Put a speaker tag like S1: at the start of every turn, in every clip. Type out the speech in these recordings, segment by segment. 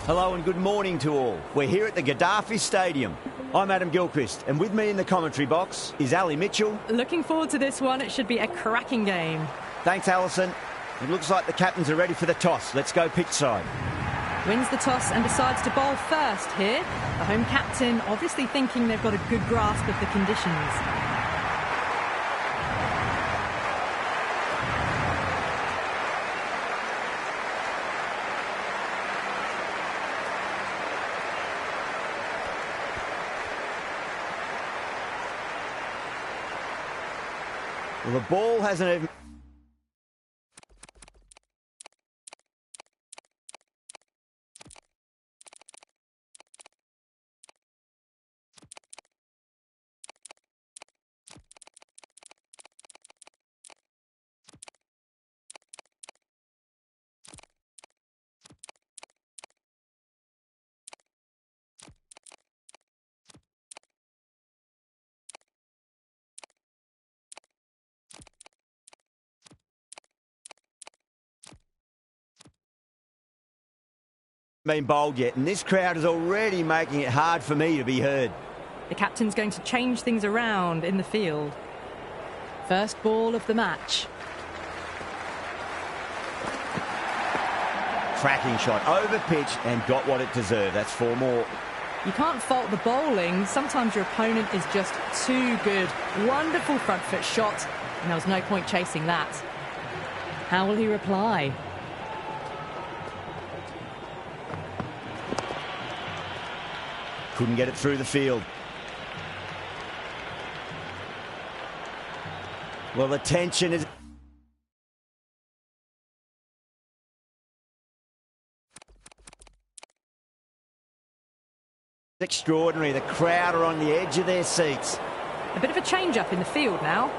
S1: Hello and good morning to all. We're here at the Gaddafi Stadium. I'm Adam Gilchrist, and with me in the commentary box is Ali Mitchell.
S2: Looking forward to this one. It should be a cracking game.
S1: Thanks, Alison. It looks like the captains are ready for the toss. Let's go pitch side.
S2: Wins the toss and decides to bowl first here. The home captain obviously thinking they've got a good grasp of the conditions.
S1: Well, the ball hasn't even... been bowled yet, and this crowd is already making it hard for me to be heard.
S2: The captain's going to change things around in the field. First ball of the match.
S1: Cracking shot, over pitch, and got what it deserved. That's 4 more.
S2: You can't fault the bowling. Sometimes your opponent is just too good. Wonderful front foot shot, and there was no point chasing that. How will he reply?
S1: Couldn't get it through the field. Well, the tension is... extraordinary. The crowd are on the edge of their seats.
S2: A bit of a change-up in the field now.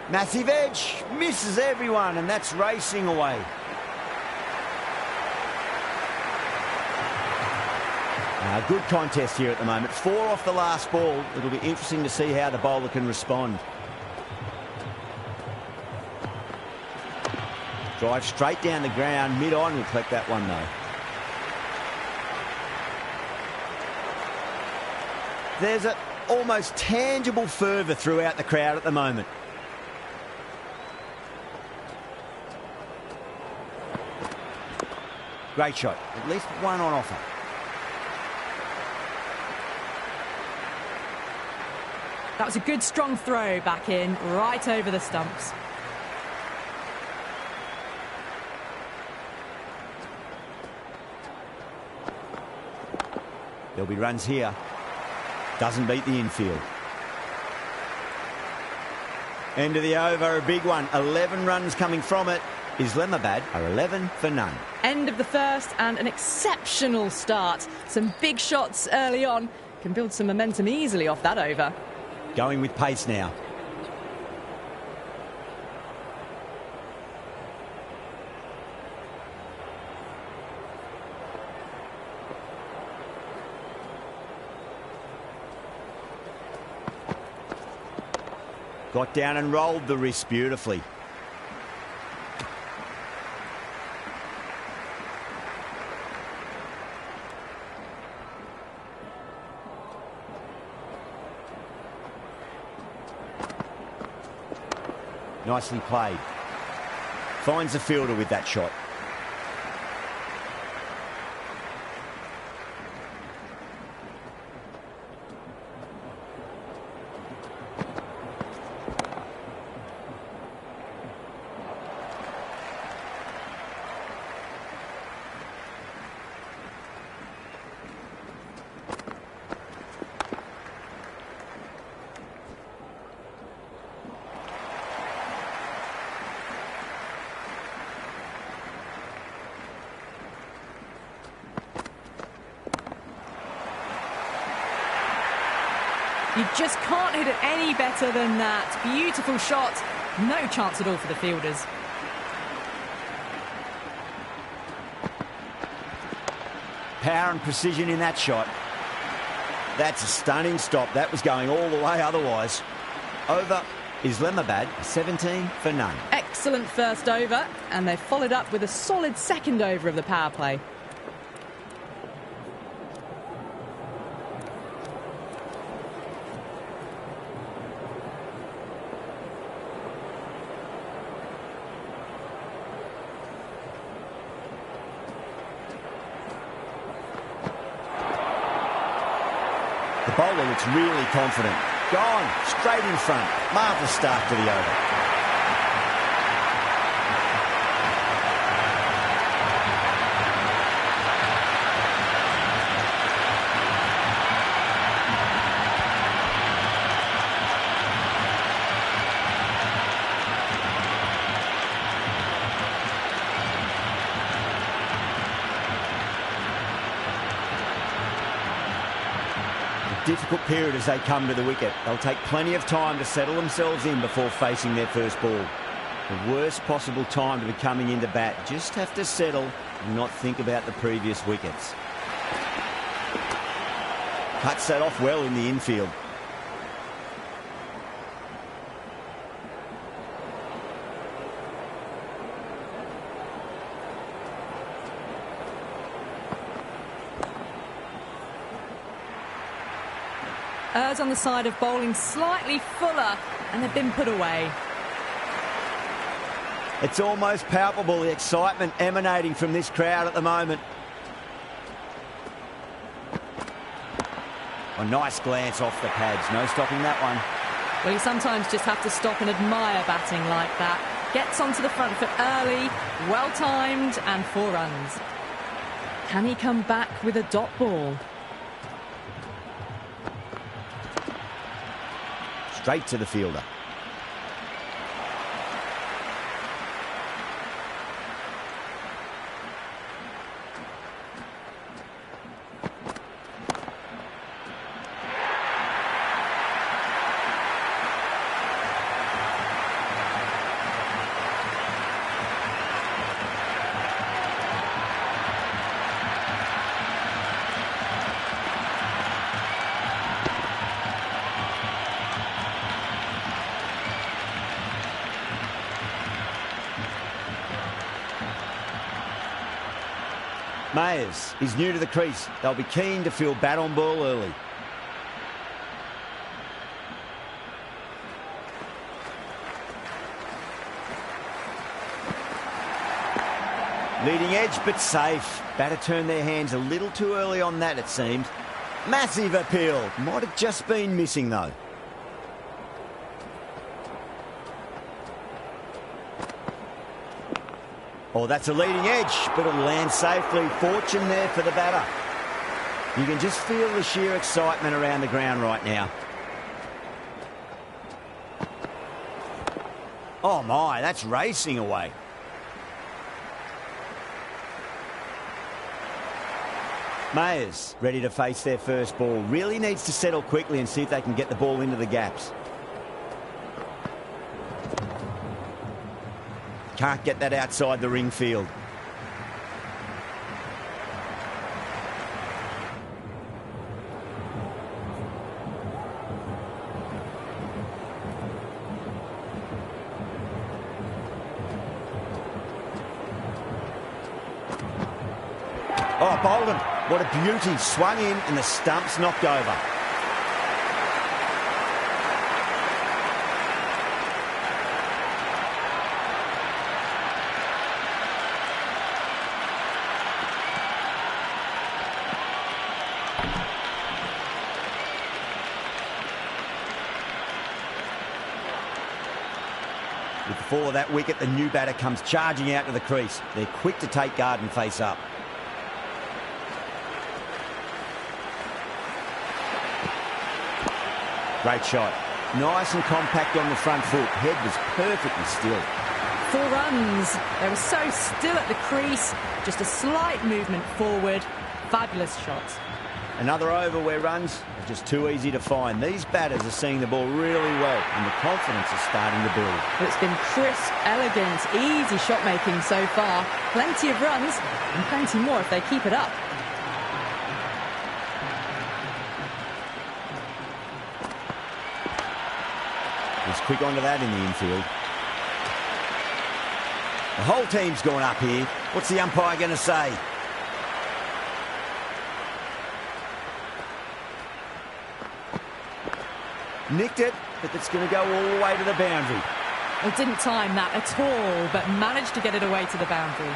S1: Massive edge, misses everyone, and that's racing away. Good contest here at the moment. 4 off the last ball. It'll be interesting to see how the bowler can respond. Drive straight down the ground. Mid-on will collect that one, though. There's an almost tangible fervour throughout the crowd at the moment. Great shot. At least one on offer.
S2: That was a good strong throw back in, right over the stumps.
S1: There'll be runs here. Doesn't beat the infield. End of the over, a big one. 11 runs coming from it. Islamabad are 11 for none.
S2: End of the first and an exceptional start. Some big shots early on. Can build some momentum easily off that over.
S1: Going with pace now. Got down and rolled the wrist beautifully. Nicely played. Finds the fielder with that shot.
S2: You just can't hit it any better than that. Beautiful shot. No chance at all for the fielders.
S1: Power and precision in that shot. That's a stunning stop. That was going all the way otherwise. Over Islamabad, 17 for none.
S2: Excellent. excellent first over, and they've followed up with a solid second over of the power play.
S1: The bowler looks really confident. Gone, straight in front. Marvellous start to the over. Difficult period as they come to the wicket. They'll take plenty of time to settle themselves in before facing their first ball. The worst possible time to be coming into bat. Just have to settle and not think about the previous wickets. Cuts that off well in the infield.
S2: Errs on the side of bowling slightly fuller, and they've been put away.
S1: It's almost palpable, the excitement emanating from this crowd at the moment. A nice glance off the pads, no stopping that one.
S2: Well, you sometimes just have to stop and admire batting like that. Gets onto the front foot early, well-timed, and 4 runs. Can he come back with a dot ball?
S1: Straight to the fielder. Mayers is new to the crease. They'll be keen to feel bat on ball early. Leading edge, but safe. Batter turned their hands a little too early on that, it seemed. Massive appeal. Might have just been missing, though. Oh, that's a leading edge, but it'll land safely. Fortune there for the batter. You can just feel the sheer excitement around the ground right now. Oh my, that's racing away. Mayers ready to face their first ball. Really needs to settle quickly and see if they can get the ball into the gaps. Can't get that outside the ring field. Oh, Bolden, what a beauty. Swung in and the stump's knocked over. With the fall of that wicket, the new batter comes charging out to the crease. They're quick to take guard and face up. Great shot. Nice and compact on the front foot. Head was perfectly still.
S2: 4 runs. They were so still at the crease. Just a slight movement forward. Fabulous shot.
S1: Another over where runs are just too easy to find. These batters are seeing the ball really well and the confidence is starting to build.
S2: But it's been crisp, elegant, easy shot making so far. Plenty of runs and plenty more if they keep it up.
S1: He's quick onto that in the infield. The whole team's gone up here. What's the umpire going to say? Nicked it, but it's going to go all the way to the boundary.
S2: He didn't time that at all, but managed to get it away to the boundary.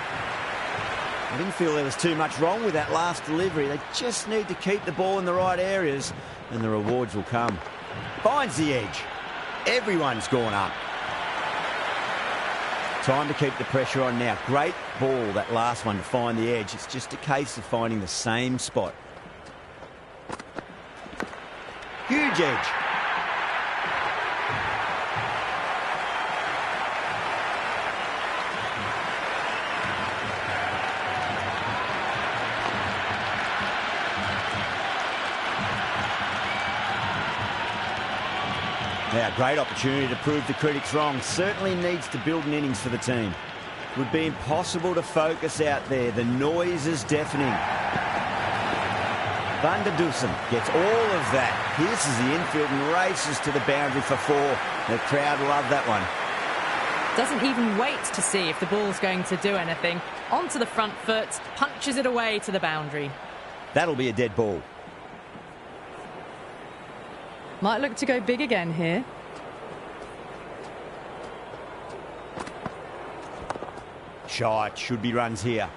S1: I didn't feel there was too much wrong with that last delivery. They just need to keep the ball in the right areas, and the rewards will come. Finds the edge. Everyone's gone up. Time to keep the pressure on now. Great ball, that last one, to find the edge. It's just a case of finding the same spot. Huge edge. Now, great opportunity to prove the critics wrong. Certainly needs to build an innings for the team. Would be impossible to focus out there. The noise is deafening. Van der Dusen gets all of that. Pierces the infield and races to the boundary for 4. The crowd love that one.
S2: Doesn't even wait to see if the ball's going to do anything. Onto the front foot, punches it away to the boundary.
S1: That'll be a dead ball.
S2: Might look to go big again here.
S1: Shot, should be runs here.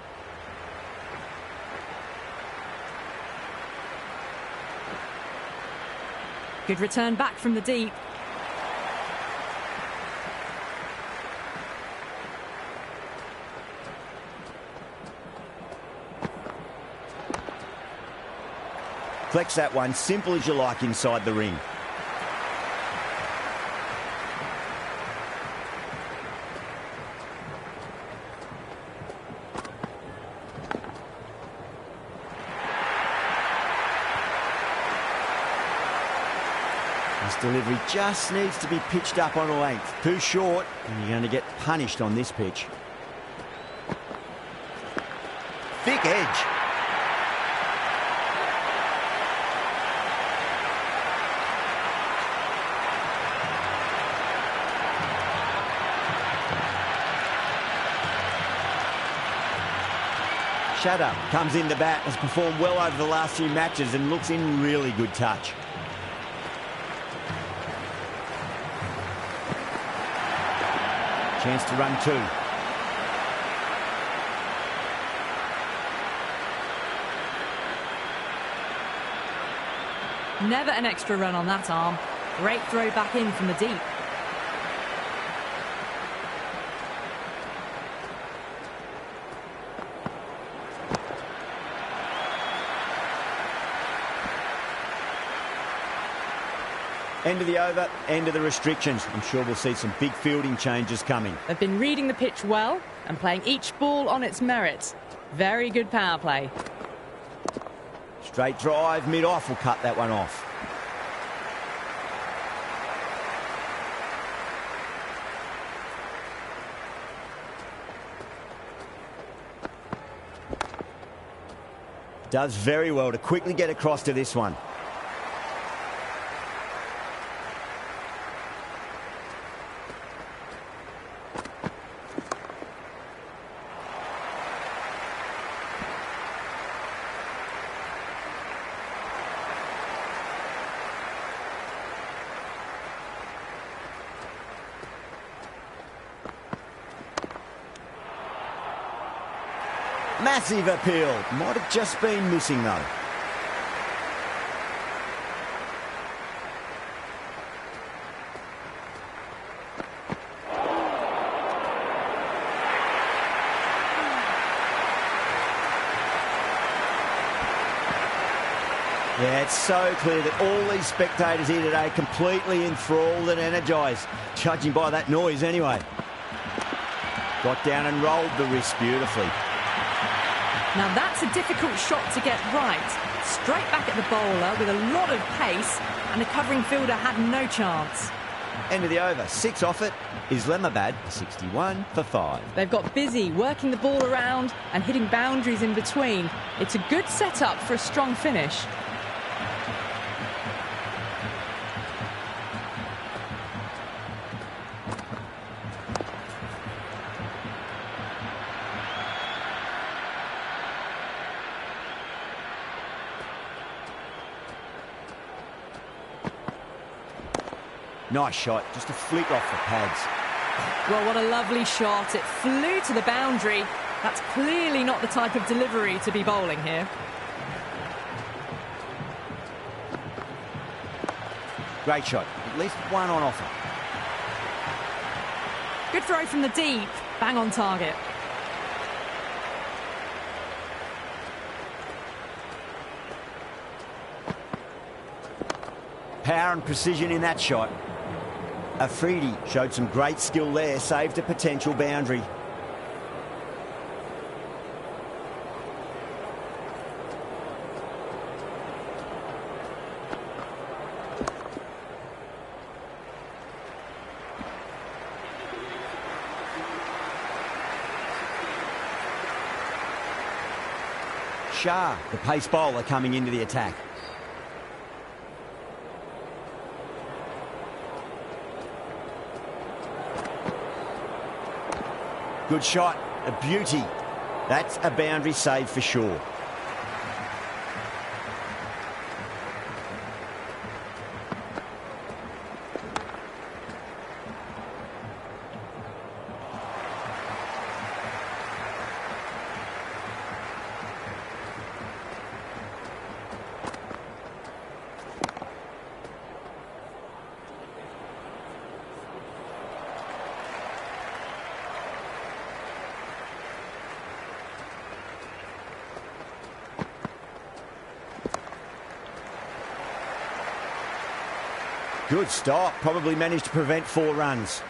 S2: Good return back from the deep.
S1: Flex that one, simple as you like, inside the ring. This delivery just needs to be pitched up on a length. Too short, and you're going to get punished on this pitch. Thick edge. Shadow comes in to bat, has performed well over the last few matches and looks in really good touch. Chance to run 2.
S2: Never an extra run on that arm. Great throw back in from the deep.
S1: End of the over, end of the restrictions. I'm sure we'll see some big fielding changes coming.
S2: They've been reading the pitch well and playing each ball on its merits. Very good power play.
S1: Straight drive, mid-off will cut that one off. Does very well to quickly get across to this one. Massive appeal. Might have just been missing, though. Yeah, it's so clear that all these spectators here today completely enthralled and energised, judging by that noise anyway. Got down and rolled the wrist beautifully.
S2: Now that's a difficult shot to get right. Straight back at the bowler with a lot of pace, and the covering fielder had no chance.
S1: End of the over. 6 off it. Islamabad 61 for 5.
S2: They've got busy working the ball around and hitting boundaries in between. It's a good setup for a strong finish.
S1: Nice shot, just a flick off the pads.
S2: Well, what a lovely shot. It flew to the boundary. That's clearly not the type of delivery to be bowling here.
S1: Great shot, at least one on offer.
S2: Good throw from the deep, bang on target.
S1: Power and precision in that shot. Afridi showed some great skill there, saved a potential boundary. Shah, the pace bowler, coming into the attack. Good shot, a beauty. That's a boundary save for sure. Good stop, probably managed to prevent 4 runs.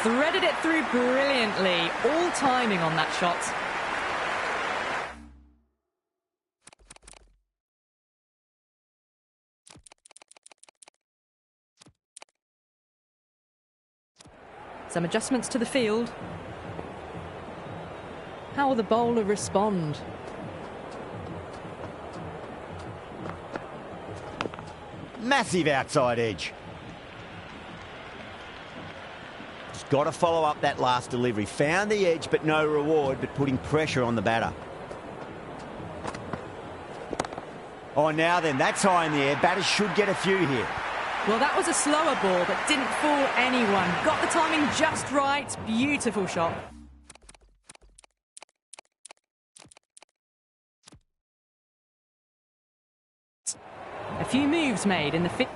S2: Threaded it through brilliantly, all timing on that shot. Some adjustments to the field. How will the bowler respond?
S1: Massive outside edge. Got to follow up that last delivery. Found the edge, but no reward, but putting pressure on the batter. Oh, now then, that's high in the air. Batters should get a few here.
S2: Well, that was a slower ball, but didn't fool anyone. Got the timing just right. Beautiful shot. A few moves made in the field.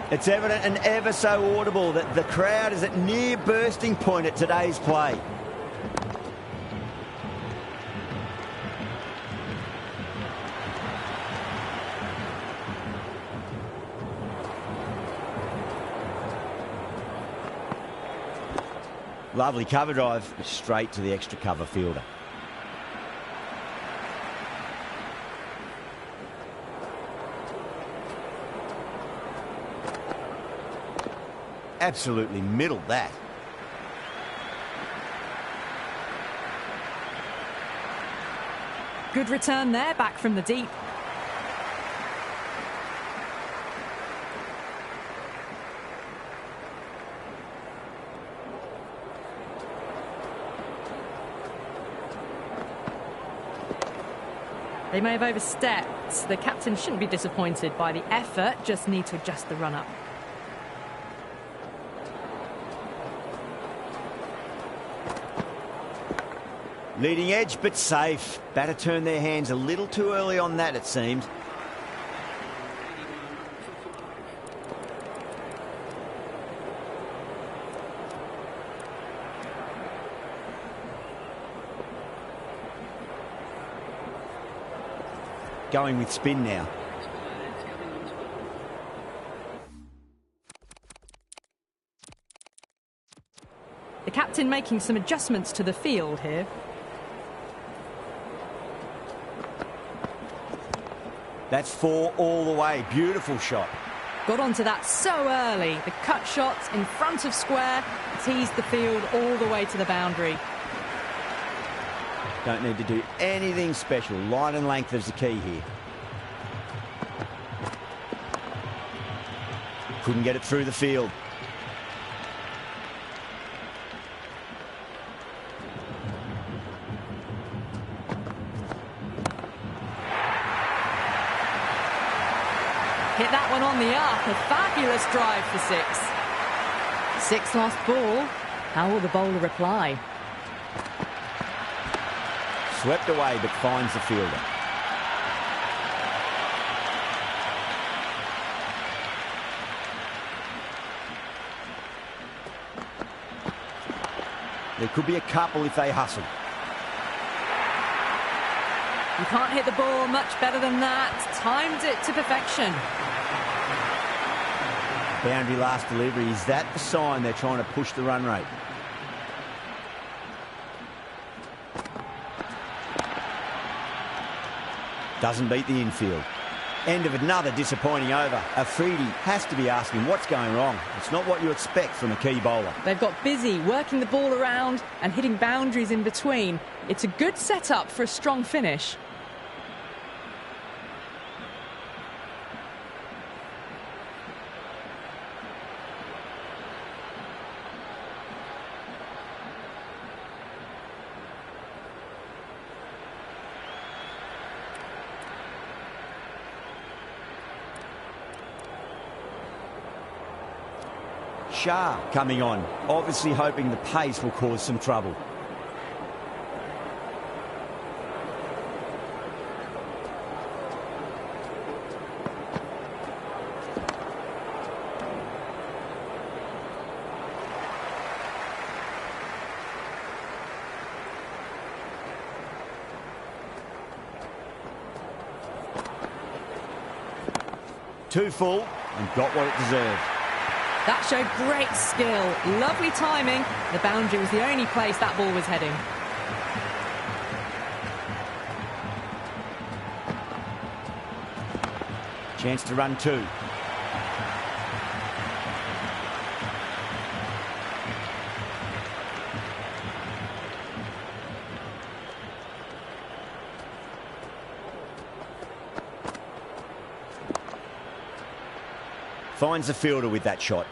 S1: It's evident and ever so audible that the crowd is at near bursting point at today's play. Lovely cover drive, straight to the extra cover fielder. Absolutely middled that.
S2: Good return there, back from the deep. They may have overstepped. The captain shouldn't be disappointed by the effort, just need to adjust the run-up.
S1: Leading edge, but safe. Batter turned their hands a little too early on that, it seemed. Going with spin now.
S2: The captain making some adjustments to the field here.
S1: That's 4 all the way. Beautiful shot.
S2: Got onto that so early. The cut shot in front of square teased the field all the way to the boundary.
S1: Don't need to do anything special. Line and length is the key here. Couldn't get it through the field.
S2: Hit that one on the up. A fabulous drive for 6. 6 lost ball. How will the bowler reply?
S1: Swept away, but finds the fielder. There could be a couple if they hustle.
S2: You can't hit the ball much better than that. Timed it to perfection.
S1: Boundary last delivery. Is that the sign they're trying to push the run rate? Doesn't beat the infield. End of another disappointing over. Afridi has to be asking what's going wrong. It's not what you expect from a key bowler.
S2: They've got busy working the ball around and hitting boundaries in between. It's a good setup for a strong finish.
S1: Shah coming on, obviously hoping the pace will cause some trouble. Too full and got what it deserved.
S2: That showed great skill, lovely timing. The boundary was the only place that ball was heading.
S1: Chance to run 2. Finds the fielder with that shot.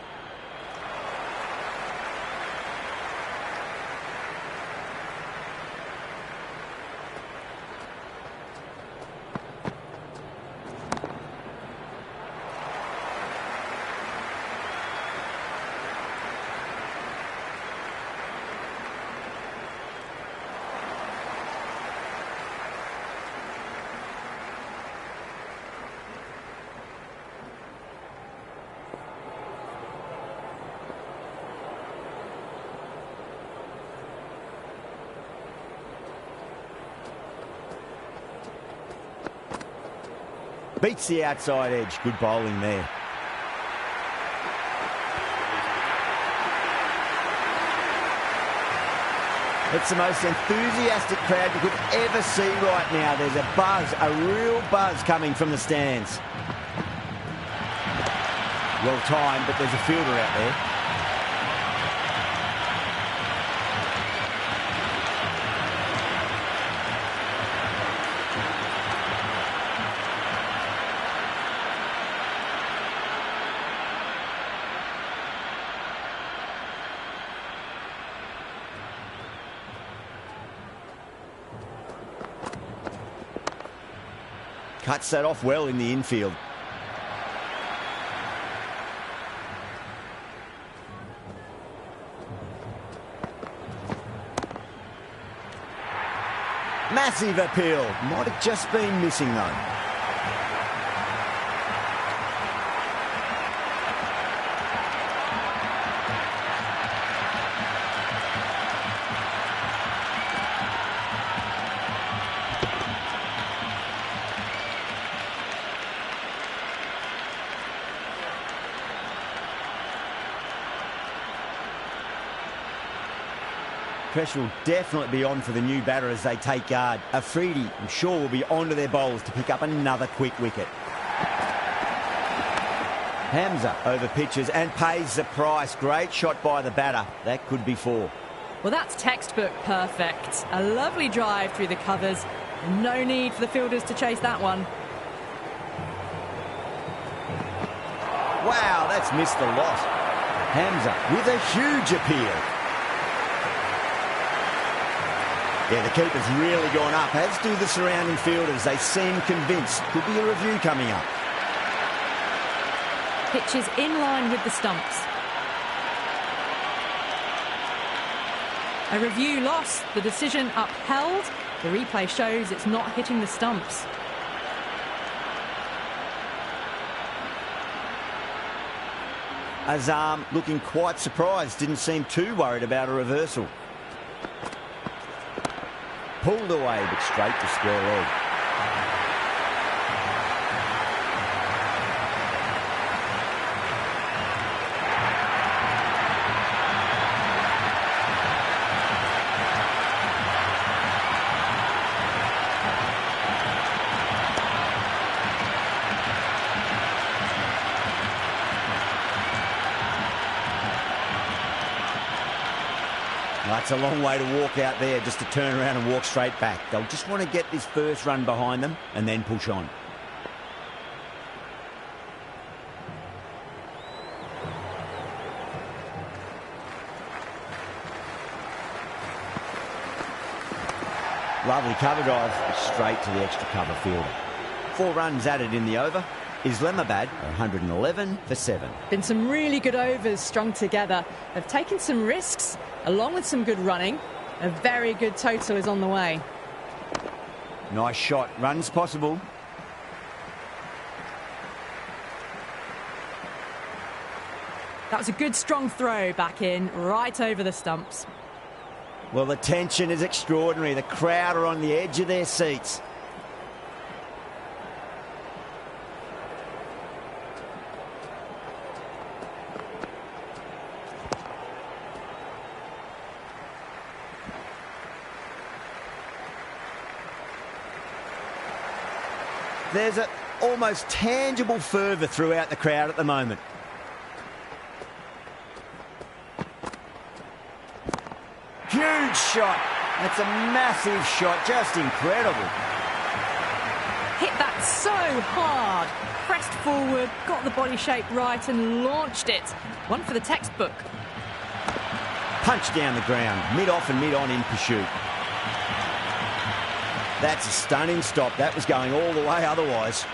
S1: Beats the outside edge. Good bowling there. It's the most enthusiastic crowd you could ever see right now. There's a buzz, a real buzz coming from the stands. Well timed, but there's a fielder out there. Cuts that off well in the infield. Massive appeal. Might have just been missing though. Pressure will definitely be on for the new batter as they take guard. Afridi, I'm sure, will be onto their bowls to pick up another quick wicket. Hamza over pitches and pays the price. Great shot by the batter. That could be 4.
S2: Well, that's textbook perfect. A lovely drive through the covers. No need for the fielders to chase that one.
S1: Wow, that's missed the lot. Hamza with a huge appeal. Yeah, the keeper's really gone up, as do the surrounding fielders. They seem convinced. Could be a review coming up.
S2: Pitch is in line with the stumps. A review loss, the decision upheld. The replay shows it's not hitting the stumps.
S1: Azam looking quite surprised, didn't seem too worried about a reversal. Pulled away, but straight to square leg. That's a long way to walk out there, just to turn around and walk straight back. They'll just want to get this first run behind them and then push on. Lovely cover drive, straight to the extra cover fielder. 4 runs added in the over. Islamabad 111 for 7.
S2: Been some really good overs strung together. They've taken some risks, along with some good running. A very good total is on the way.
S1: Nice shot. Runs possible.
S2: That was a good strong throw back in, right over the stumps.
S1: Well, the tension is extraordinary. The crowd are on the edge of their seats. There's an almost tangible fervour throughout the crowd at the moment. Huge shot. That's a massive shot. Just incredible.
S2: Hit that so hard. Pressed forward, got the body shape right and launched it. One for the textbook.
S1: Punch down the ground. Mid-off and mid-on in pursuit. That's a stunning stop. That was going all the way otherwise.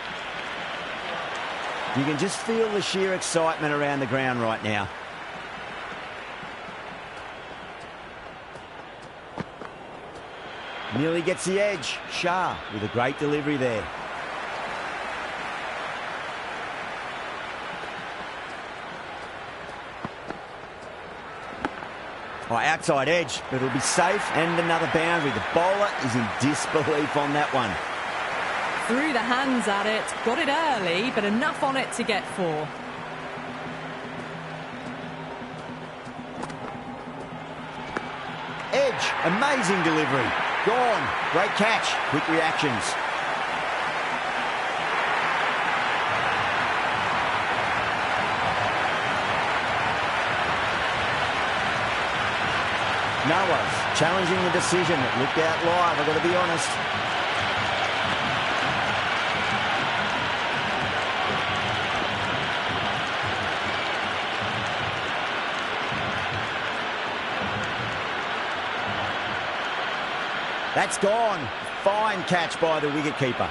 S1: You can just feel the sheer excitement around the ground right now. Nearly gets the edge. Shah with a great delivery there. Oh, outside edge, but it'll be safe, and another boundary. The bowler is in disbelief on that one.
S2: Threw the hands at it, got it early, but enough on it to get 4.
S1: Edge, amazing delivery. Gone, great catch, quick reactions. Noah's challenging the decision. It looked out live, I've got to be honest. That's gone. Fine catch by the wicketkeeper.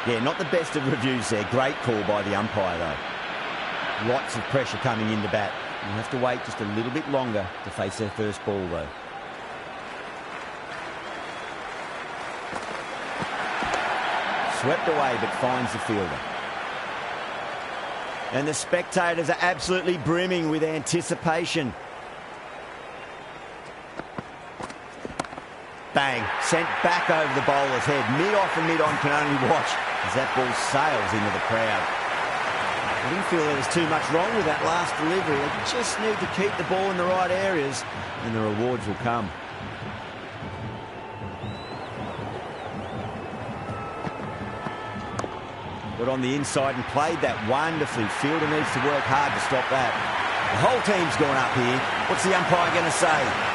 S1: Yeah, not the best of reviews there. Great call by the umpire, though. Lots of pressure coming into bat. You'll have to wait just a little bit longer to face their first ball, though. Swept away, but finds the fielder. And the spectators are absolutely brimming with anticipation. Bang, sent back over the bowler's head. Mid-off and mid-on can only watch as that ball sails into the crowd. I didn't feel there was too much wrong with that last delivery. They just need to keep the ball in the right areas and the rewards will come. Got on the inside and played that wonderfully. Fielder needs to work hard to stop that. The whole team's gone up here. What's the umpire going to say?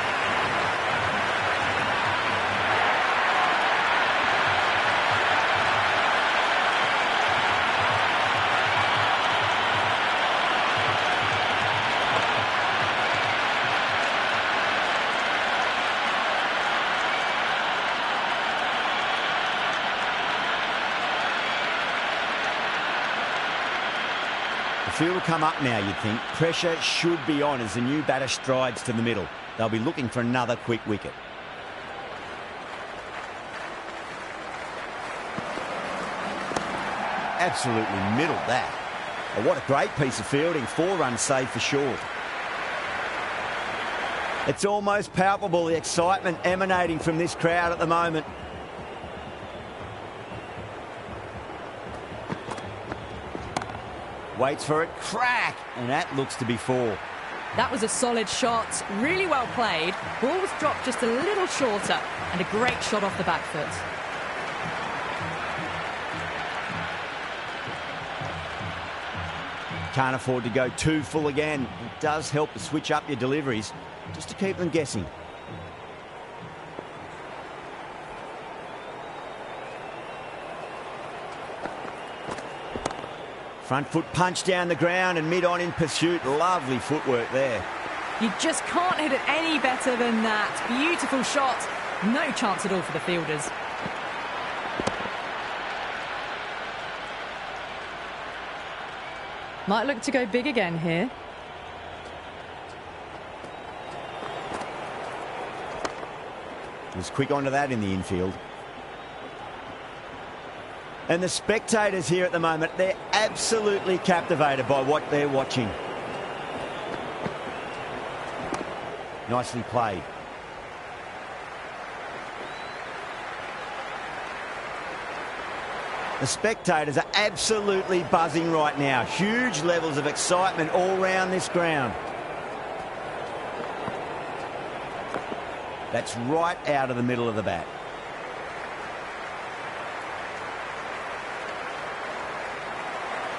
S1: The field will come up now, you'd think. Pressure should be on as the new batter strides to the middle. They'll be looking for another quick wicket. Absolutely middled that. Oh, what a great piece of fielding. 4 runs saved for short. It's almost palpable, the excitement emanating from this crowd at the moment. Waits for it, crack, and that looks to be 4.
S2: That was a solid shot, really well played. Ball was dropped just a little shorter, and a great shot off the back foot.
S1: Can't afford to go too full again. It does help to switch up your deliveries, just to keep them guessing. Front foot punch down the ground and mid-on in pursuit. Lovely footwork there.
S2: You just can't hit it any better than that. Beautiful shot. No chance at all for the fielders. Might look to go big again here.
S1: Was quick onto that in the infield. And the spectators here at the moment, they're absolutely captivated by what they're watching. Nicely played. The spectators are absolutely buzzing right now. Huge levels of excitement all round this ground. That's right out of the middle of the bat.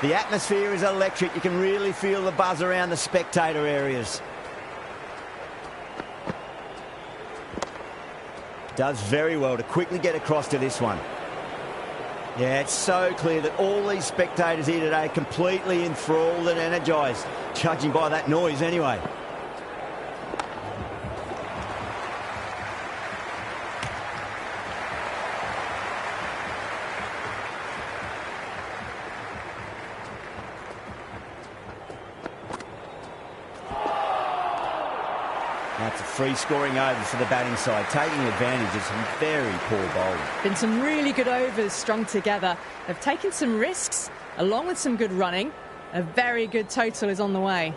S1: The atmosphere is electric. You can really feel the buzz around the spectator areas. Does very well to quickly get across to this one. Yeah, it's so clear that all these spectators here today are completely enthralled and energised, judging by that noise anyway. That's a free scoring over for the batting side, taking advantage of some very poor bowling.
S2: Been some really good overs strung together. They've taken some risks, along with some good running. A very good total is on the way.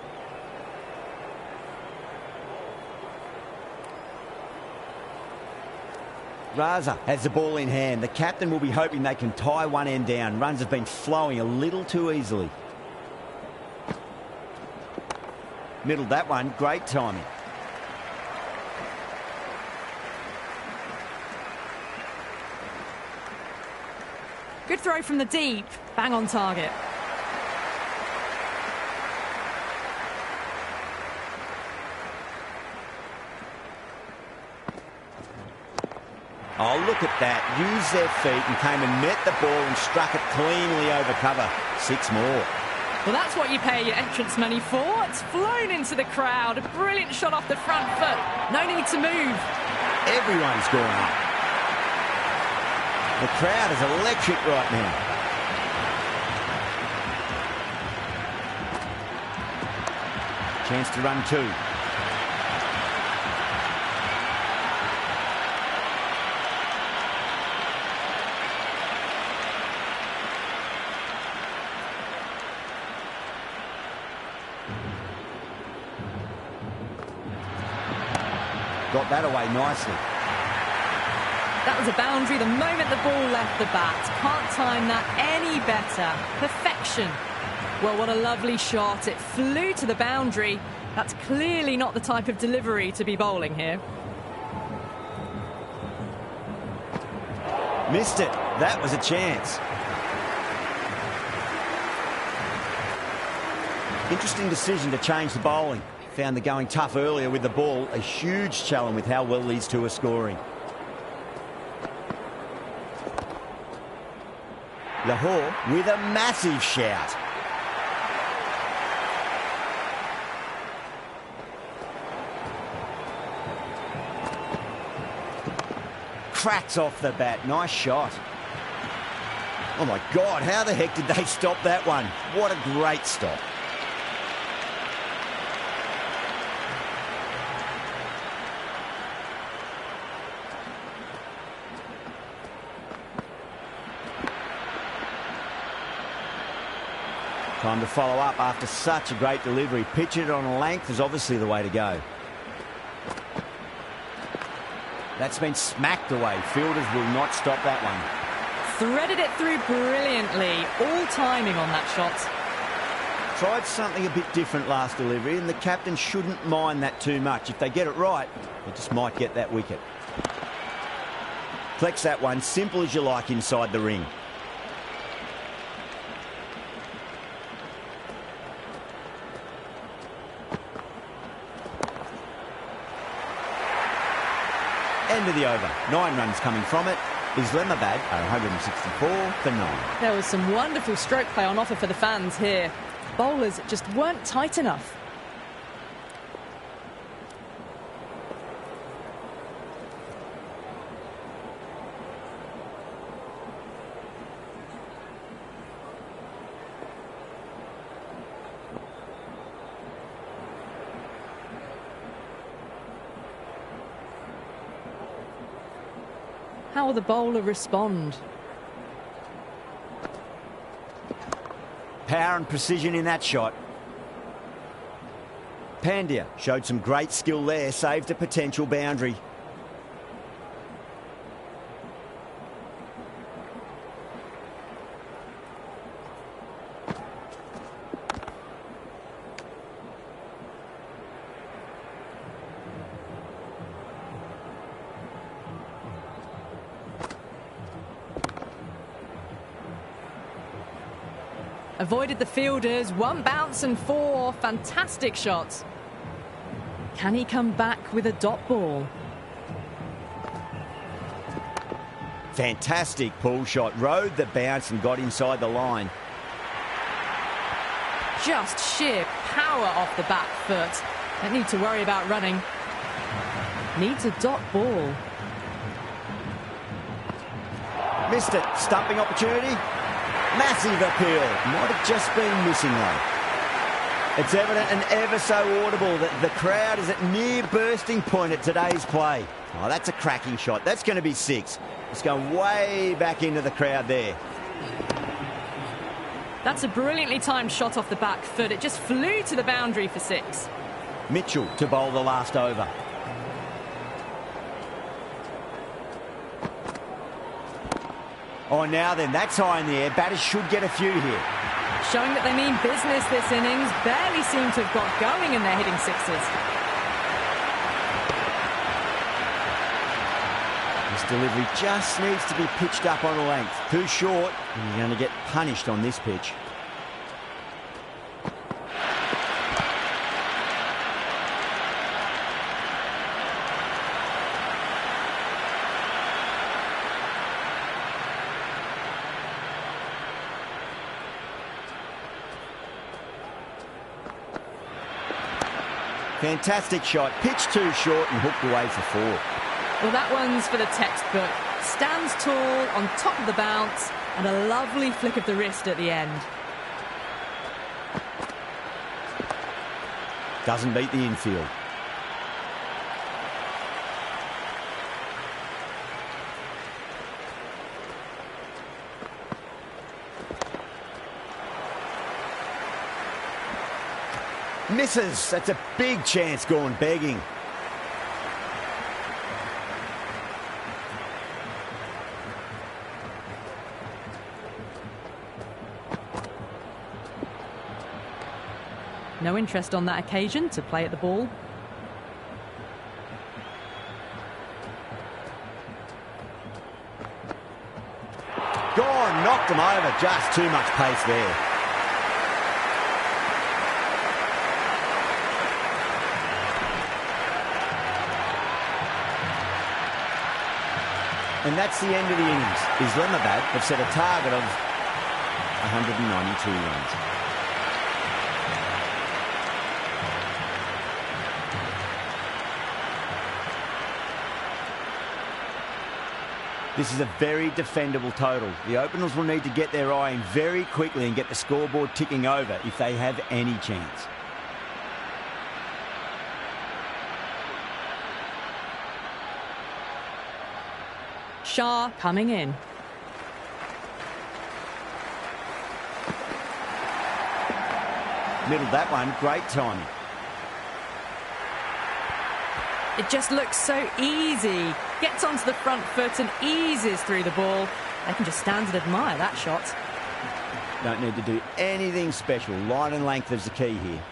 S1: Raza has the ball in hand. The captain will be hoping they can tie one end down. Runs have been flowing a little too easily. Middled that one, great timing.
S2: Good throw from the deep, bang on target.
S1: Oh, look at that. Used their feet and came and met the ball and struck it cleanly over cover. 6 more.
S2: Well, that's what you pay your entrance money for. It's flown into the crowd. A brilliant shot off the front foot. No need to move.
S1: Everyone's gone up. The crowd is electric right now. Chance to run 2. Got that away nicely.
S2: That was a boundary the moment the ball left the bat. Can't time that any better. Perfection. Well, what a lovely shot. It flew to the boundary. That's clearly not the type of delivery to be bowling here.
S1: Missed it. That was a chance. Interesting decision to change the bowling. Found the going tough earlier with the ball. A huge challenge with how well these two are scoring. Lahore with a massive shout. Cracks off the bat. Nice shot. Oh my God, how the heck did they stop that one? What a great stop. Time to follow up after such a great delivery. Pitch it on a length is obviously the way to go. That's been smacked away. Fielders will not stop that one.
S2: Threaded it through brilliantly. All timing on that shot.
S1: Tried something a bit different last delivery, and the captain shouldn't mind that too much. If they get it right, they just might get that wicket. Flex that one, simple as you like inside the ring. End of the over. 9 runs coming from it. Islamabad are 164 for 9.
S2: There was some wonderful stroke play on offer for the fans here. Bowlers just weren't tight enough. How will the bowler respond?
S1: Power and precision in that shot. Pandya showed some great skill there, saved a potential boundary.
S2: Avoided the fielders, 1 bounce and 4. Fantastic shots. Can he come back with a dot ball?
S1: Fantastic pull shot. Rode the bounce and got inside the line.
S2: Just sheer power off the back foot. Don't need to worry about running. Needs a dot ball.
S1: Missed it. Stumping opportunity. Massive appeal. Might have just been missing though. It's evident and ever so audible that the crowd is at near bursting point at today's play. Oh, that's a cracking shot. That's going to be 6. It's going way back into the crowd there.
S2: That's a brilliantly timed shot off the back foot. It just flew to the boundary for 6.
S1: Mitchell to bowl the last over. Oh, now then, that's high in the air. Batters should get a few here.
S2: Showing that they mean business this innings. Barely seem to have got going and they're hitting 6s.
S1: This delivery just needs to be pitched up on a length. Too short, and you're going to get punished on this pitch. Fantastic shot. Pitched too short and hooked away for 4.
S2: Well, that one's for the textbook. Stands tall on top of the bounce and a lovely flick of the wrist at the end.
S1: Doesn't beat the infield. Misses. That's a big chance gone begging.
S2: No interest on that occasion to play at the ball.
S1: Gone. Knocked him over. Just too much pace there. And that's the end of the innings. Islamabad have set a target of 192 runs. This is a very defendable total. The openers will need to get their eye in very quickly and get the scoreboard ticking over if they have any chance.
S2: Shah coming in.
S1: Middled that one, great timing.
S2: It just looks so easy. Gets onto the front foot and eases through the ball. They can just stand and admire that shot.
S1: Don't need to do anything special. Line and length is the key here.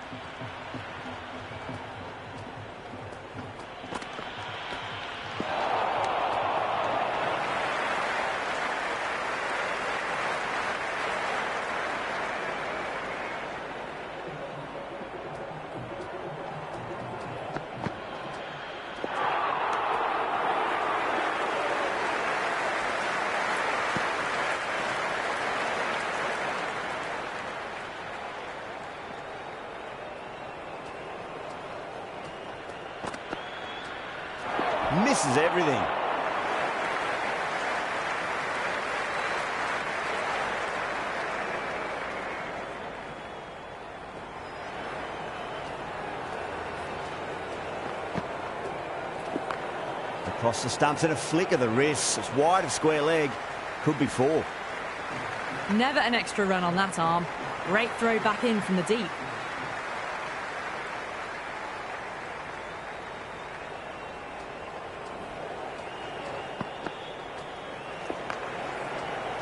S1: Misses everything. Across the stumps and a flick of the wrist. It's wide of square leg. Could be four.
S2: Never an extra run on that arm. Great throw back in from the deep.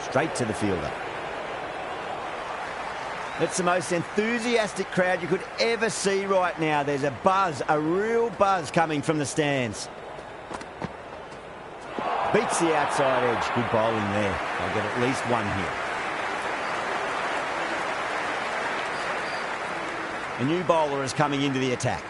S1: Straight to the fielder. It's the most enthusiastic crowd you could ever see right now. There's a buzz, a real buzz coming from the stands. Beats the outside edge. Good bowling there. They'll get at least one here. A new bowler is coming into the attack.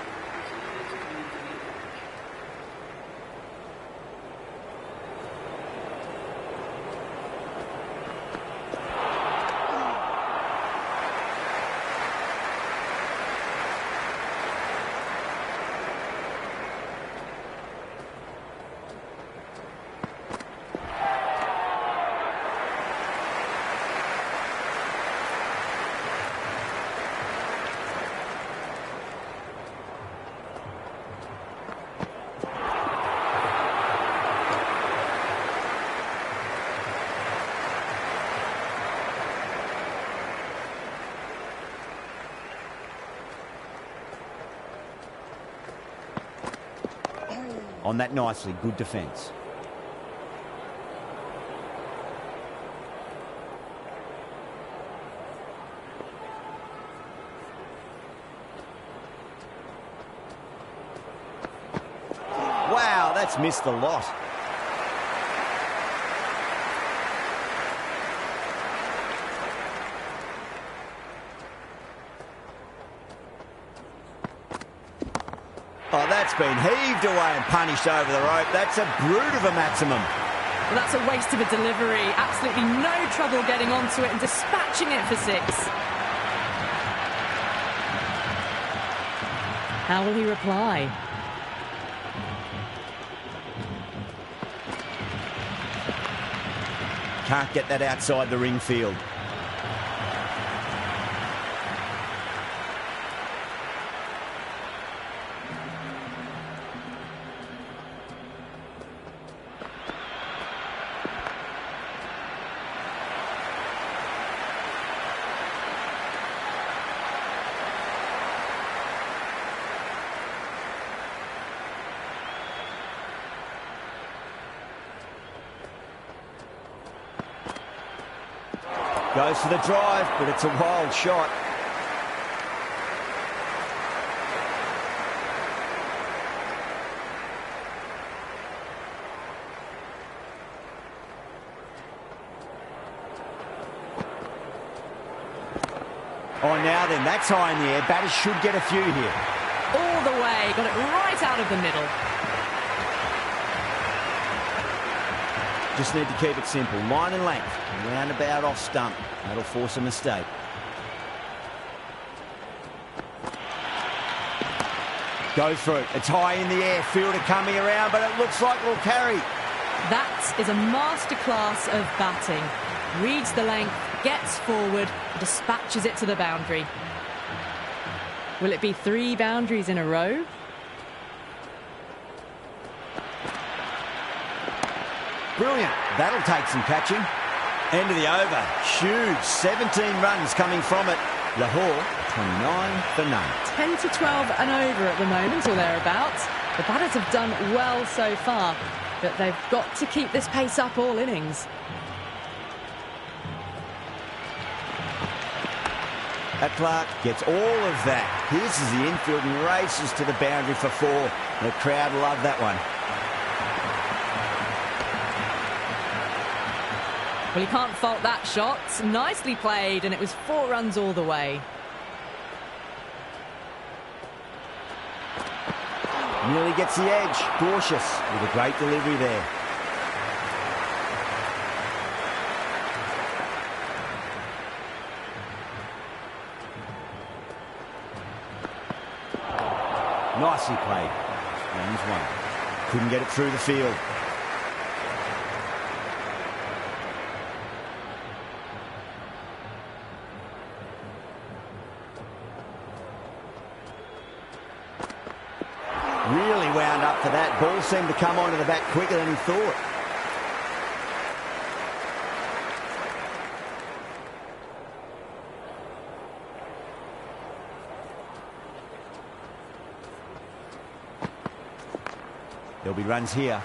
S1: On that nicely, good defence. Wow, that's missed a lot. Oh, that's been heaved away and punished over the rope. That's a brute of a maximum.
S2: Well, that's a waste of a delivery. Absolutely no trouble getting onto it and dispatching it for six. How will he reply?
S1: Can't get that outside the ring field. Goes for the drive, but it's a wild shot. Oh, now then, that's high in the air. Batters should get a few here.
S2: All the way, got it right out of the middle.
S1: Just need to keep it simple. Line and length. Roundabout off stump. That'll force a mistake. Go for it. It's high in the air. Fielder coming around, but it looks like it'll carry.
S2: That is a masterclass of batting. Reads the length, gets forward, dispatches it to the boundary. Will it be 3 boundaries in a row?
S1: Brilliant. That'll take some catching. End of the over. Huge. 17 runs coming from it. Lahore, 29 for none.
S2: 10 to 12 and over at the moment, or thereabouts. The batters have done well so far, but they've got to keep this pace up all innings.
S1: Clark gets all of that. Pierces the infield and races to the boundary for 4. The crowd love that one.
S2: Well, you can't fault that shot. Nicely played, and it was 4 runs all the way.
S1: Nearly gets the edge. Cautious with a great delivery there. Nicely played. Runs 1. Couldn't get it through the field. Really wound up for that. Ball seemed to come onto the bat quicker than he thought. There'll be runs here.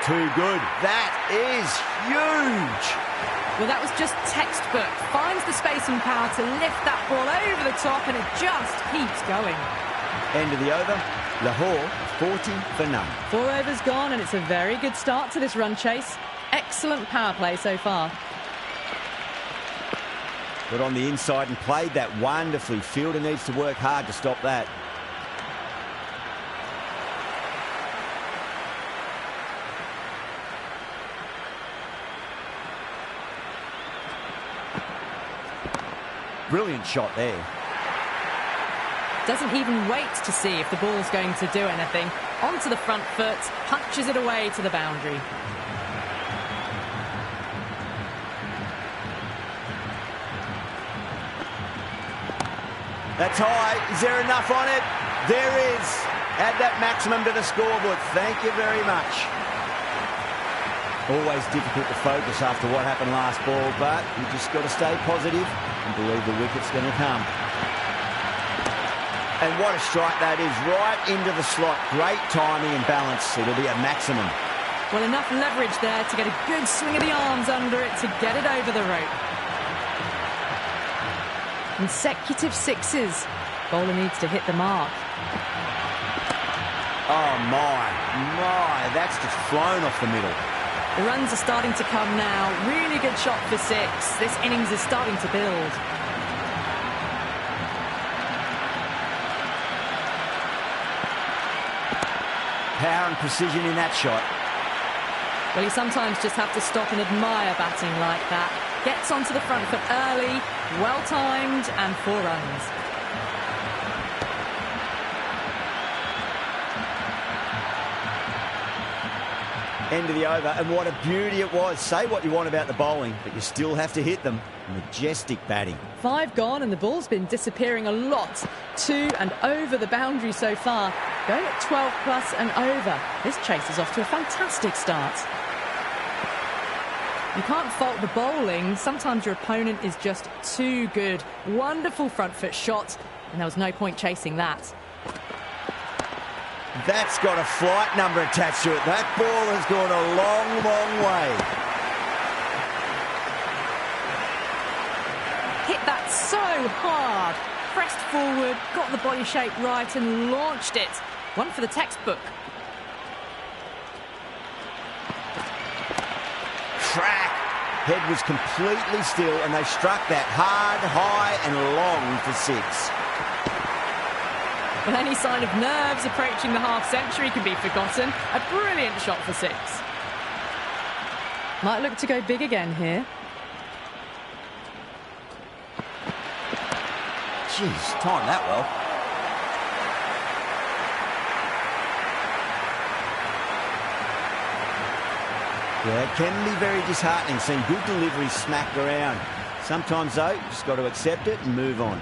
S1: Too good. That is huge.
S2: Well, that was just textbook. Finds the space and power to lift that ball over the top, and it just keeps going.
S1: End of the over. Lahore, 40 for none.
S2: 4 overs gone, and it's a very good start to this run chase. Excellent power play so far.
S1: Got on the inside and played that wonderfully. Fielder needs to work hard to stop that. Brilliant shot there.
S2: Doesn't even wait to see if the ball's going to do anything. Onto the front foot, punches it away to the boundary.
S1: That's high. Is there enough on it? There is. Add that maximum to the scoreboard. Thank you very much. Always difficult to focus after what happened last ball, but you just got to stay positive and believe the wicket's going to come. And what a strike that is, right into the slot. Great timing and balance. It'll be a maximum.
S2: Well, enough leverage there to get a good swing of the arms under it to get it over the rope. Consecutive 6s. Bowler needs to hit the mark.
S1: Oh, my. That's just flown off the middle.
S2: The runs are starting to come now. Really good shot for 6. This innings is starting to build.
S1: Power and precision in that shot.
S2: Well, you sometimes just have to stop and admire batting like that. Gets onto the front foot early, well-timed, and 4 runs.
S1: End of the over, and what a beauty it was. Say what you want about the bowling, but you still have to hit them. Majestic batting.
S2: 5 gone, and the ball's been disappearing a lot to and over the boundary so far. Going at 12 plus and over. This chase is off to a fantastic start. You can't fault the bowling. Sometimes your opponent is just too good. Wonderful front foot shot, and there was no point chasing that.
S1: That's got a flight number attached to it. That ball has gone a long, long way.
S2: Hit that so hard. Pressed forward, got the body shape right and launched it. One for the textbook.
S1: Head was completely still, and they struck that hard, high and long for 6.
S2: Well, any sign of nerves approaching the half-century can be forgotten. A brilliant shot for 6. Might look to go big again here.
S1: Jeez, timed that well. Yeah, it can be very disheartening seeing good deliveries smacked around. Sometimes, though, just got to accept it and move on.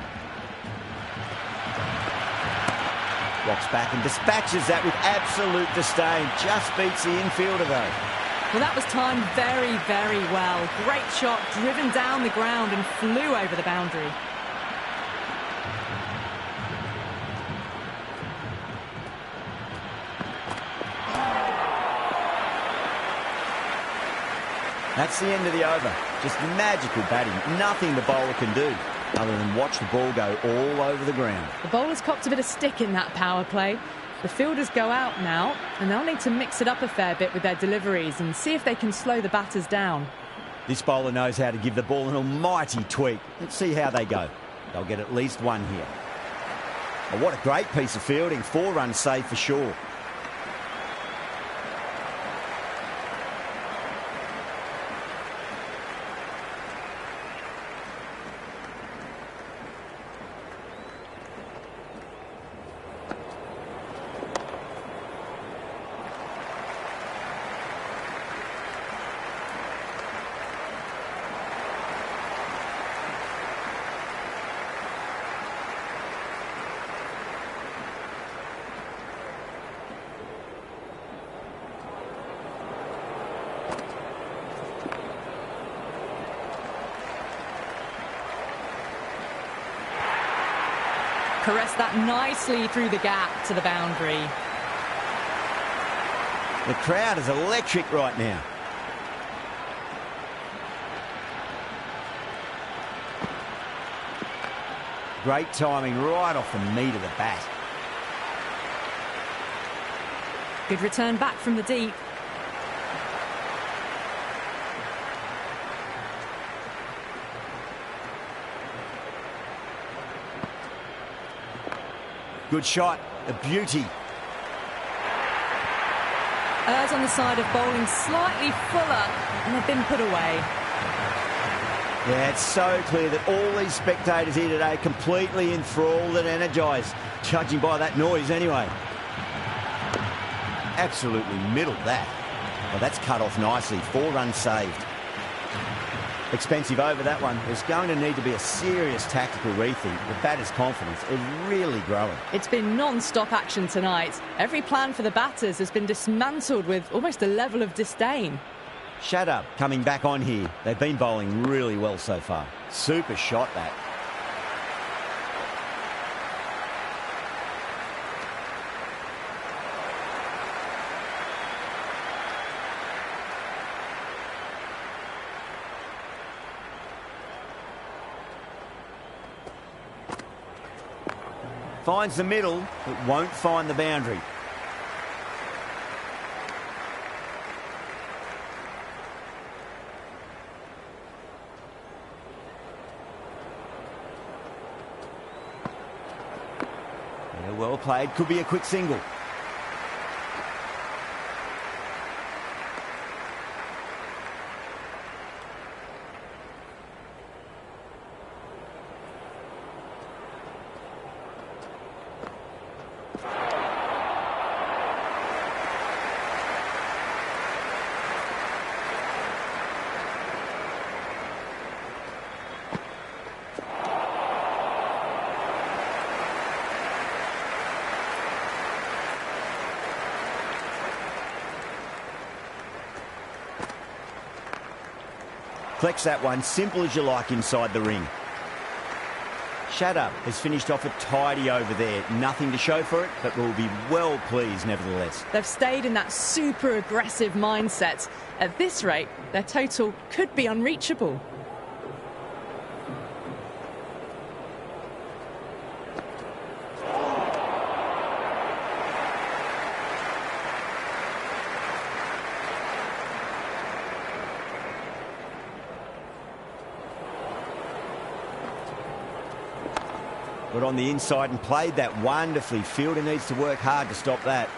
S1: Rocks back and dispatches that with absolute disdain. Just beats the infielder, though.
S2: Well, that was timed very, very well. Great shot, driven down the ground and flew over the boundary.
S1: That's the end of the over. Just magical batting. Nothing the bowler can do other than watch the ball go all over the ground.
S2: The bowler's copped a bit of stick in that power play. The fielders go out now, and they'll need to mix it up a fair bit with their deliveries and see if they can slow the batters down.
S1: This bowler knows how to give the ball an almighty tweak. Let's see how they go. They'll get at least one here. Oh, what a great piece of fielding. 4 runs saved for sure.
S2: Caressed that nicely through the gap to the boundary.
S1: The crowd is electric right now. Great timing right off the meat of the bat.
S2: Good return back from the deep.
S1: Good shot, a beauty.
S2: Errs on the side of bowling slightly fuller, and they've been put away.
S1: Yeah, it's so clear that all these spectators here today are completely enthralled and energised, judging by that noise anyway. Absolutely middled that. Well, that's cut off nicely. 4 runs saved. Expensive over that one. There's going to need to be a serious tactical rethink. The batter's confidence is really growing.
S2: It's been non-stop action tonight. Every plan for the batters has been dismantled with almost a level of disdain.
S1: Shut up. Coming back on here. They've been bowling really well so far. Super shot that. Finds the middle, but won't find the boundary. Yeah, well played. Could be a quick single. Flex that one, simple as you like inside the ring. Shatter has finished off a tidy over there. Nothing to show for it, but will be well pleased nevertheless.
S2: They've stayed in that super aggressive mindset. At this rate, their total could be unreachable.
S1: Got on the inside and played that wonderfully. Fielder needs to work hard to stop that.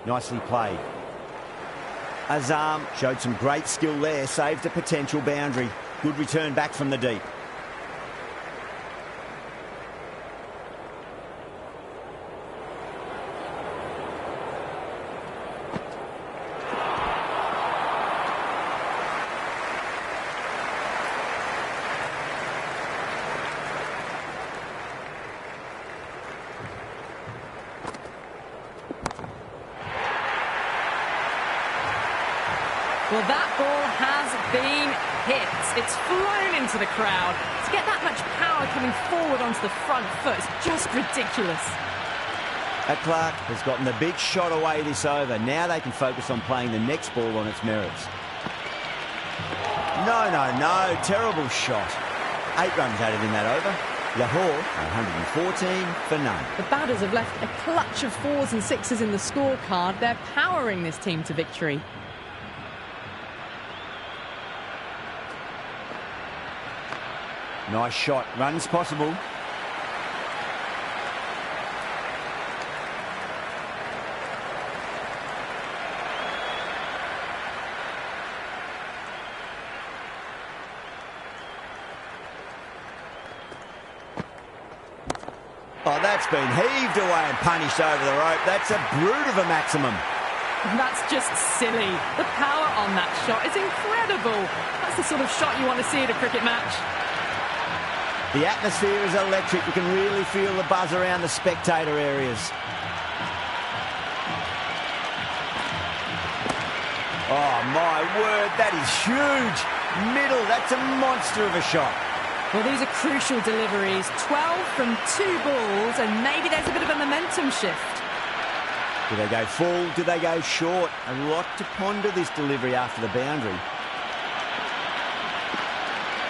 S1: Nicely played. Azam showed some great skill there, saved a potential boundary. Good return back from the deep.
S2: Well, that ball has been hit. It's flown into the crowd. To get that much power coming forward onto the front foot is just ridiculous.
S1: Clark has gotten the big shot away this over. Now they can focus on playing the next ball on its merits. No. Terrible shot. 8 runs added in that over. Lahore, 114 for none.
S2: The batters have left a clutch of 4s and 6s in the scorecard. They're powering this team to victory.
S1: Nice shot. Runs possible. Oh, that's been heaved away and punished over the rope. That's a brute of a maximum.
S2: That's just silly. The power on that shot is incredible. That's the sort of shot you want to see at a cricket match.
S1: The atmosphere is electric. You can really feel the buzz around the spectator areas. Oh, my word, that is huge. Middle, that's a monster of a shot.
S2: Well, these are crucial deliveries. 12 from 2 balls, and maybe there's a bit of a momentum shift.
S1: Do they go full? Do they go short? A lot to ponder this delivery after the boundary.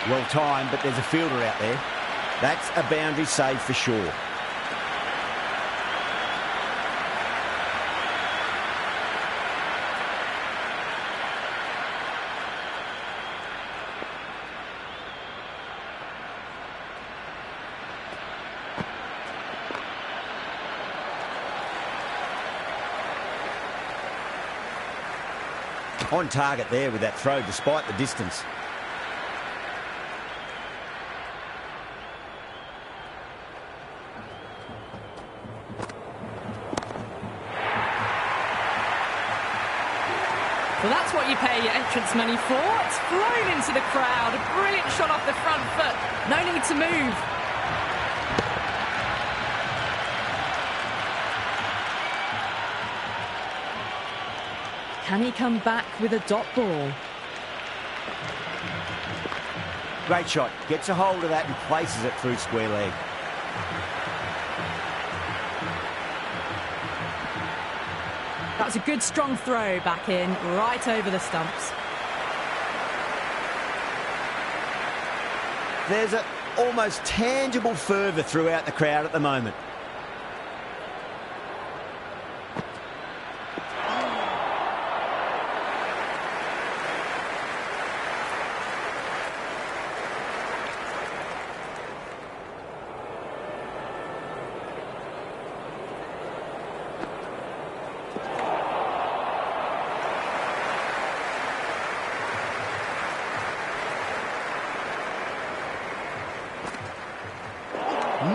S1: Well timed, but there's a fielder out there. That's a boundary save for sure. On target there with that throw despite the distance.
S2: Well, that's what you pay your entrance money for. It's flown into the crowd. A brilliant shot off the front foot. No need to move. Can he come back with a dot ball?
S1: Great shot. Gets a hold of that and places it through square leg.
S2: That was a good strong throw back in, right over the stumps.
S1: There's an almost tangible fervour throughout the crowd at the moment.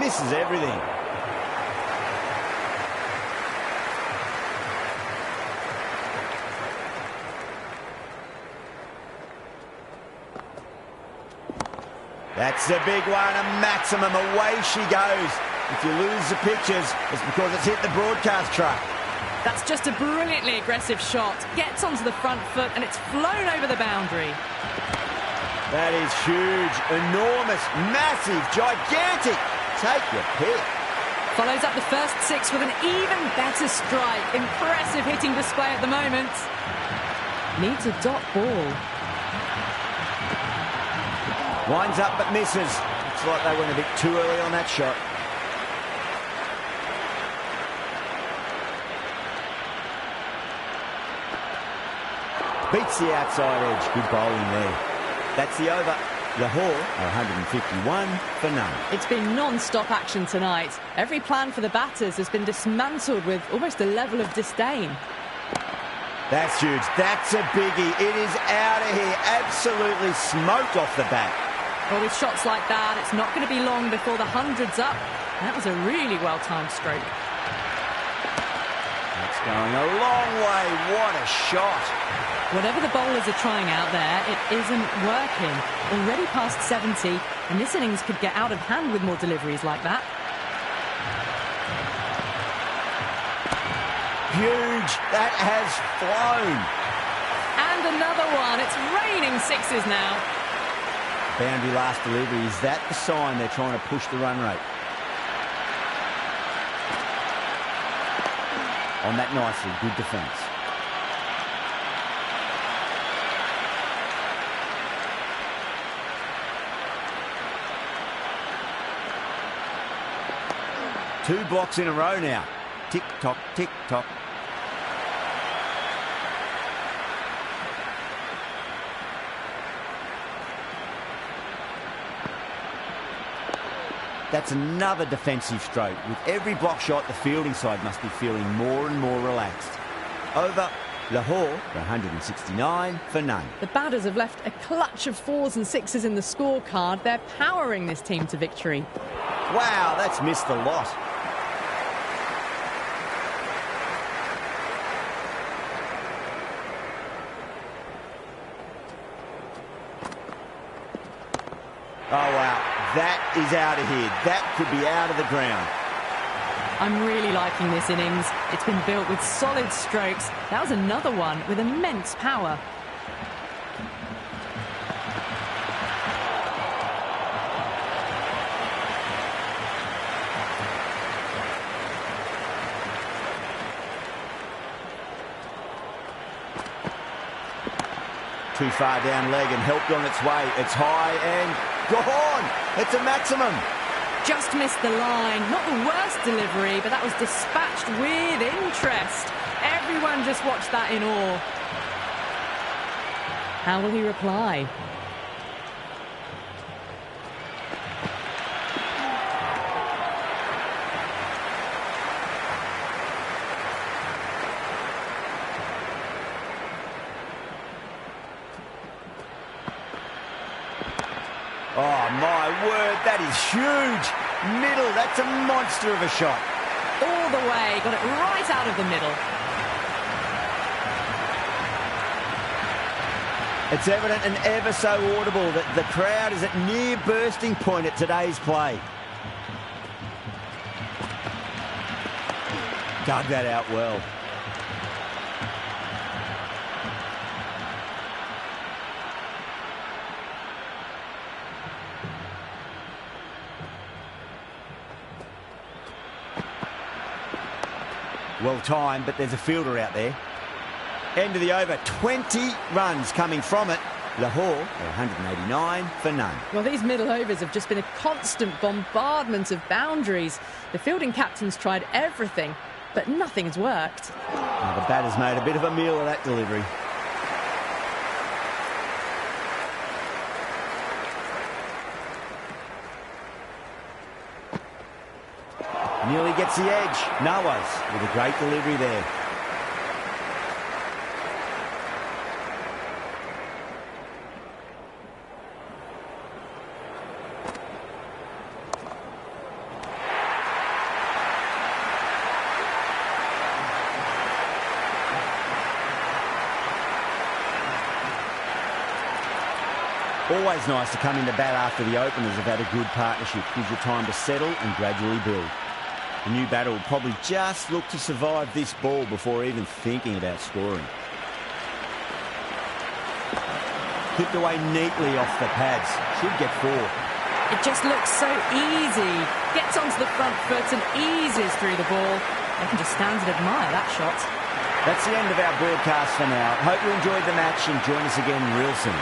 S1: Misses everything. That's a big one, a maximum. Away she goes. If you lose the pictures, it's because it's hit the broadcast truck.
S2: That's just a brilliantly aggressive shot. Gets onto the front foot and it's flown over the boundary.
S1: That is huge, enormous, massive, gigantic. Take your pick.
S2: Follows up the first 6 with an even better strike. Impressive hitting display at the moment. Needs a dot ball.
S1: Winds up but misses. Looks like they went a bit too early on that shot. Beats the outside edge. Good bowling there. That's the over. Lhq are 151 for none.
S2: It's been non-stop action tonight. Every plan for the batters has been dismantled with almost a level of disdain.
S1: That's huge. That's a biggie. It is out of here. Absolutely smoked off the bat.
S2: Well, with shots like that, it's not going to be long before the 100's up. That was a really well-timed stroke.
S1: That's going a long way. What a shot.
S2: Whatever the bowlers are trying out there, it isn't working. Already past 70, and this innings could get out of hand with more deliveries like that.
S1: Huge. That has flown.
S2: And another one. It's raining sixes now.
S1: Boundary last delivery. Is that the sign they're trying to push the run rate? On that nicely. Good defence. Two blocks in a row now. Tick-tock, tick-tock. That's another defensive stroke. With every block shot, the fielding side must be feeling more and more relaxed. Over. Lhq for 169 for none.
S2: The batters have left a clutch of 4s and 6s in the scorecard. They're powering this team to victory.
S1: Wow, that's missed a lot. Oh, wow. That is out of here. That could be out of the ground.
S2: I'm really liking this innings. It's been built with solid strokes. That was another one with immense power.
S1: Too far down leg and helped on its way. It's high and gone. It's a maximum.
S2: Just missed the line. Not the worst delivery, but that was dispatched with interest. Everyone just watched that in awe. How will he reply?
S1: Oh, my word, that is huge. Middle, that's a monster of a shot.
S2: All the way, got it right out of the middle.
S1: It's evident and ever so audible that the crowd is at near bursting point at today's play. Dug that out well. Well timed, but there's a fielder out there. End of the over, 20 runs coming from it. Lhq are 189 for none.
S2: Well, these middle overs have just been a constant bombardment of boundaries. The fielding captains tried everything, but nothing's worked.
S1: Well, the batter's made a bit of a meal of that delivery. Nearly gets the edge. Nawaz with a great delivery there. Always nice to come into bat after the openers have had a good partnership. Gives you time to settle and gradually build. The new batter will probably just look to survive this ball before even thinking about scoring. Clipped away neatly off the pads. Should get 4.
S2: It just looks so easy. Gets onto the front foot and eases through the ball. I can just stand and admire that shot.
S1: That's the end of our broadcast for now. Hope you enjoyed the match and join us again real soon.